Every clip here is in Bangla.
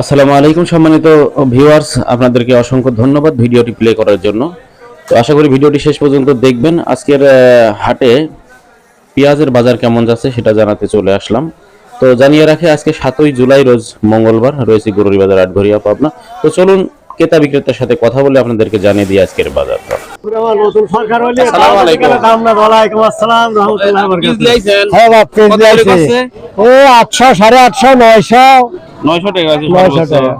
আসসালামু আলাইকুম সম্মানিত ভিউয়ার্স, আপনাদেরকে অসংখ্য ধন্যবাদ ভিডিওটি প্লে করার জন্য। তো আশা করি ভিডিওটি শেষ পর্যন্ত দেখবেন। আজকের হাটে পেঁয়াজের বাজার কেমন যাচ্ছে সেটা জানাতে চলে আসলাম। তো জানিয়ে রাখি, আজকে 7ই জুলাই রোজ মঙ্গলবার, রয়েছে গরুরি বাজার আটঘরিয়া পাবনা। তো চলুন ক্রেতা বিক্রেতার সাথে কথা বলে আপনাদেরকে জানিয়ে দিই আজকের বাজার দর। নতুন সরকার হইলে আসসালামু আলাইকুম। দাম না। ওয়ালাইকুম আসসালাম রাহমাতুল্লাহি ওয়া পিস বারাকাতুহু। লাইছেন? হ্যাঁ বাপ, পেঁয়াজ কত করে লাইছে। করছে? ও 800, 850, 900। 900 টাকা আছে 900 সর্বোচ্চ। টাকা।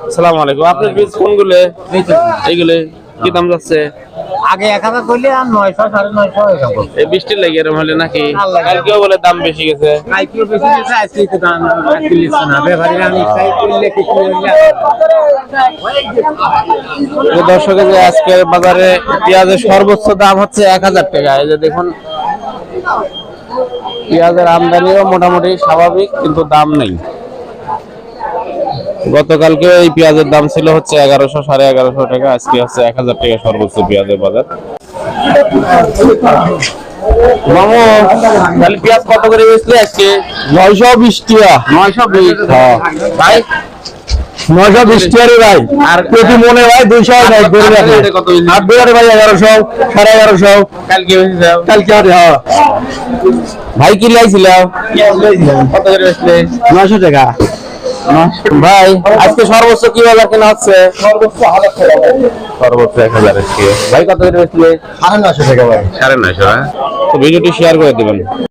আসসালামু আলাইকুম। আপনার পিস কোনগুলো? এইগুলো কি দাম যাচ্ছে? আগে 1000 কইলে আর 900, 950 এরকম। এই বৃষ্টির লাগে এরকম হলে নাকি? আল্লাহ। কালকেও বলে দাম বেশি গেছে। কাইকিও বেশি দিছে, আজকে তো দাম আজকে লিখছে না। ব্যাপারীরা আমি চাই করলে কিছু হইলে দর্শক, যে আজকের বাজারে পেঁয়াজের সর্বোচ্চ দাম হচ্ছে 1000 টাকা। এই যে দেখুন, পেঁয়াজের আমদানিও মোটামুটি স্বাভাবিক, কিন্তু দাম নেই। গতকালকে এই পেঁয়াজের দাম ছিল হচ্ছে 1100, 1150 টাকা। আজকে হচ্ছে 1000 টাকা সর্বোচ্চ পেঁয়াজের বাজার। মামু, তাহলে পেঁয়াজ কত করে বেচলে আজকে? 920 টাকা। 920। হ্যাঁ ভাই, 920 টাকা রে ভাই। আর প্রতি মনে ভাই 200 ভাই করে রাখে। আট কত বেশি? 8 টাকা ভাই 1100, 1150। কালকে বেশি যাও। কালকে আর হ্যাঁ ভাই কি লাইছিল? কত করে বেচলে? 900 টাকা। ভাই, আজকে সর্বোচ্চ কি বাজার কেনা হচ্ছে? সর্বোচ্চ 1000 টাকা ভাই। সর্বোচ্চ 1000 আজকে। ভাই কত করে বেচলে? 950 টাকা ভাই। 950। তো ভিডিওটি শেয়ার করে দিবেন।